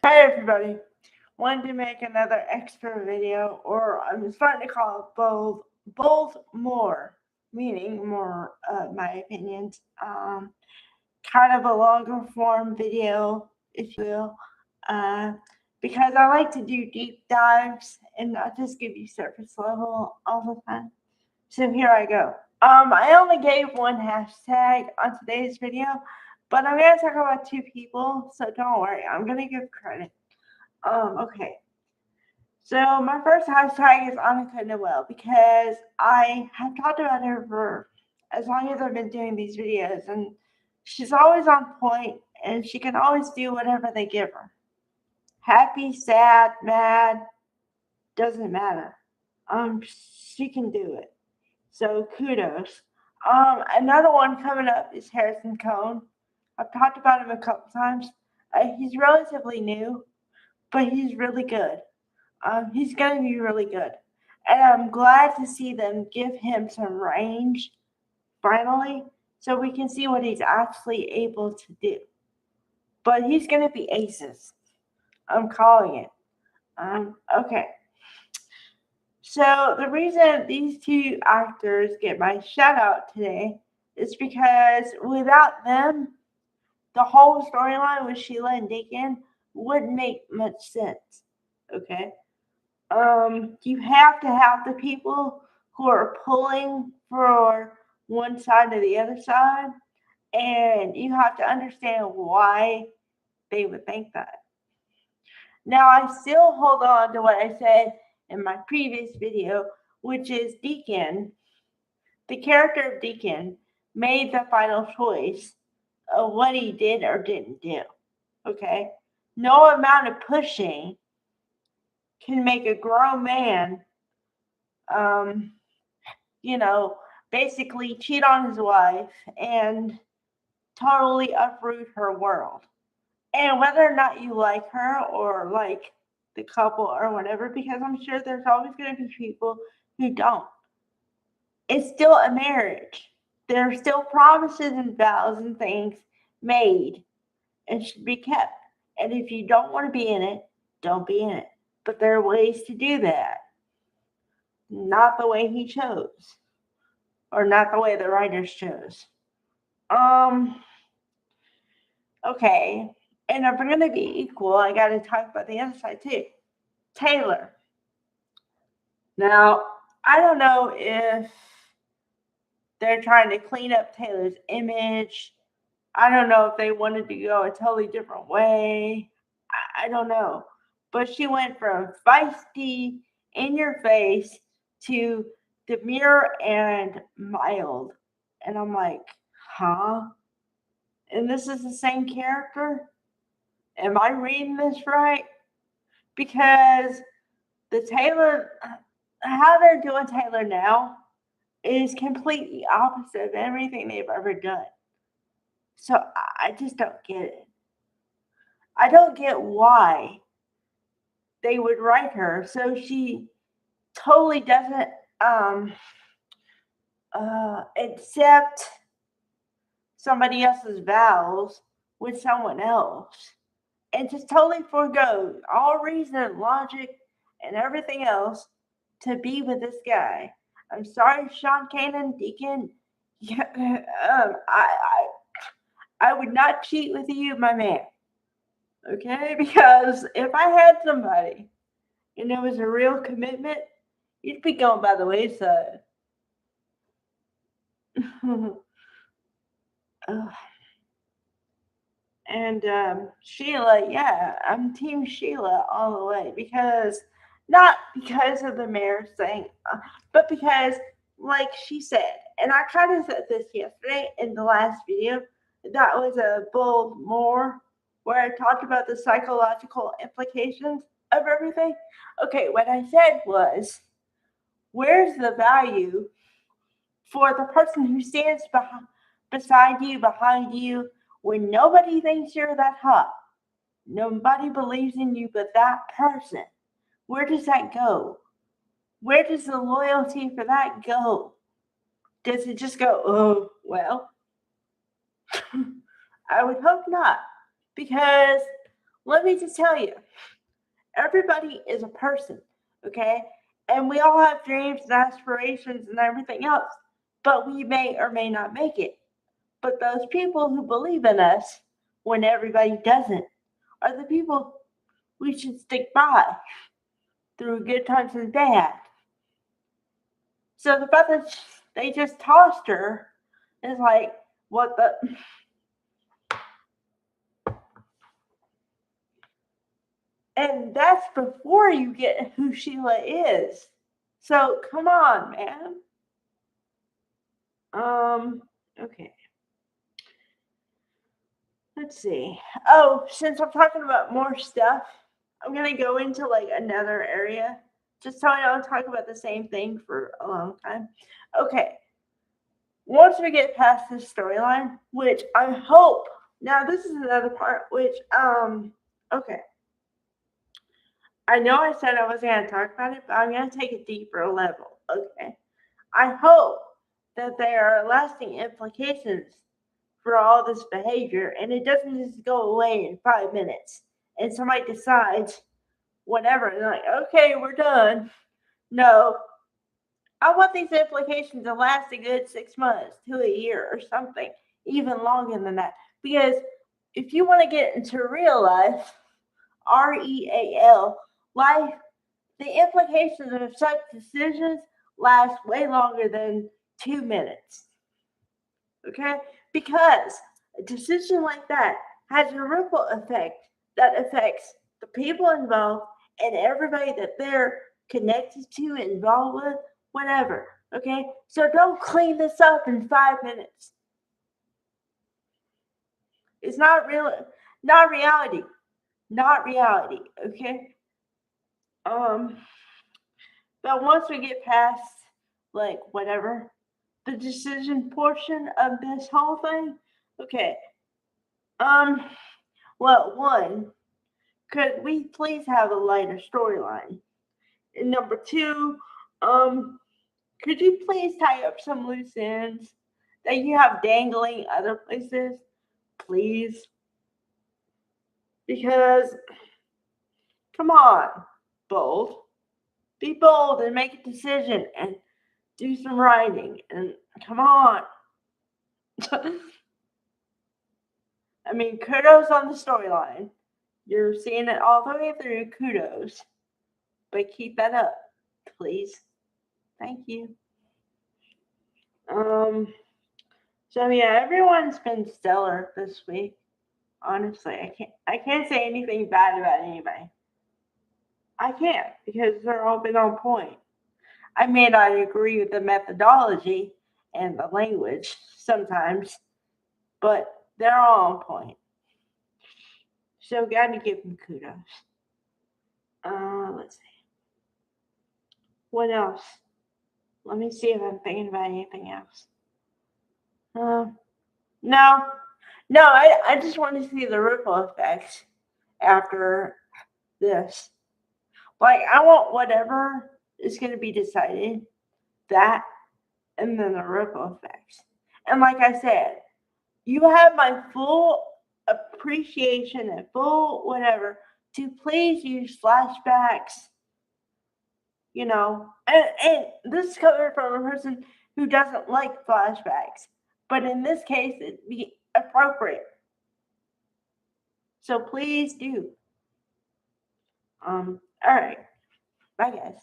Hi everybody. Wanted to make another extra video, or I'm starting to call it bold more, meaning more my opinions. Kind of a longer form video, if you will, uh, because I like to do deep dives and not just give you surface level all the time. So here I go. I only gave one hashtag on today's video, but I'm gonna talk about two people, so don't worry. I'm gonna give credit. Okay. So my first hashtag is Annika Noelle because I have talked about her for as long as I've been doing these videos, and she's always on point, and she can always do whatever they give her. Happy, sad, mad, doesn't matter. She can do it. So kudos. Another one coming up is Harrison Cohn. I've talked about him a couple times. He's relatively new, but he's really good. He's going to be really good. And I'm glad to see them give him some range finally so we can see what he's actually able to do. But he's going to be aces. I'm calling it. Okay. So the reason these two actors get my shout out today is because without them, the whole storyline with Sheila and Deacon wouldn't make much sense. Okay. You have to have the people who are pulling for one side or the other side, and you have to understand why they would think that. Now, I still hold on to what I said in my previous video, which is Deacon, the character of Deacon, made the final choice of what he did or didn't do. Okay? No amount of pushing can make a grown man um, you know, basically cheat on his wife and totally uproot her world. And whether or not you like her or like the couple or whatever, because I'm sure there's always going to be people who don't. It's still a marriage. There are still promises and vows and things made and should be kept. And if you don't want to be in it, don't be in it. But there are ways to do that. Not the way he chose, or not the way the writers chose. Um, okay. And if we're going to be equal, I got to talk about the other side too. Taylor. Now, I don't know if they're trying to clean up Taylor's image. I don't know if they wanted to go a totally different way. I don't know. But she went from feisty, in your face, to demure and mild. And I'm like, huh? And this is the same character? Am I reading this right? Because the Taylor, how they're doing Taylor now is completely opposite of everything they've ever done. So I just don't get it. I don't get why they would write her so she totally doesn't accept somebody else's vows with someone else and just totally forego all reason, logic, and everything else to be with this guy. I'm sorry, Sean Kanan, Deacon. Yeah, I would not cheat with you, my man. Okay, because if I had somebody and it was a real commitment, you'd be going by the wayside. And Sheila, yeah, I'm Team Sheila all the way because not because of the mayor's thing, but because, like she said, and I kind of said this yesterday in the last video, that was a bold more where I talked about the psychological implications of everything. Okay, what I said was, where's the value for the person who stands beside you, behind you, when nobody thinks you're that hot? Nobody believes in you but that person. Where does that go? Where does the loyalty for that go? Does it just go, oh, well? I would hope not. Because let me just tell you, everybody is a person, okay? And we all have dreams and aspirations and everything else, but we may or may not make it. But those people who believe in us when everybody doesn't are the people we should stick by through good times and bad. So the fact that they just tossed her is like, what the? And that's before you get who Sheila is. So come on, man. Okay. Let's see. Oh, since I'm talking about more stuff, I'm gonna go into like another area. Just so I don't talk about the same thing for a long time. Okay. Once we get past this storyline, which I hope now this is another part which okay. I know I said I wasn't gonna talk about it, but I'm gonna take a deeper level. Okay. I hope that there are lasting implications for all this behavior and it doesn't just go away in 5 minutes and somebody decides whatever and they're like, okay, we're done. No, I want these implications to last a good 6 months to a year or something, even longer than that. Because if you want to get into real life, REAL, life, the implications of such decisions last way longer than 2 minutes. Okay? Because a decision like that has a ripple effect that affects the people involved and everybody that they're connected to, involved with, whatever. Okay? So don't clean this up in 5 minutes. It's not real, not reality. Not reality. Okay? But once we get past like whatever the decision portion of this whole thing, okay. Um, well, one, could we please have a lighter storyline? And number two, um, could you please tie up some loose ends that you have dangling other places, please? Because, come on, bold. Be bold and make a decision and do some writing. And come on. I mean, kudos on the storyline. You're seeing it all the way through. Kudos. But keep that up, please. Thank you. So yeah, everyone's been stellar this week. Honestly, I can't say anything bad about anybody. I can't because they're all been on point. I may not agree with the methodology and the language sometimes, but they're all on point. So gotta give them kudos. Let's see. What else? Let me see if I'm thinking about anything else. No, no, I just want to see the ripple effects after this. Like, I want whatever is going to be decided, that, and then the ripple effects. And like I said, you have my full appreciation and full whatever to please use flashbacks, and this is coming from a person who doesn't like flashbacks, but in this case, it'd be appropriate. So please do. All right. Bye, guys.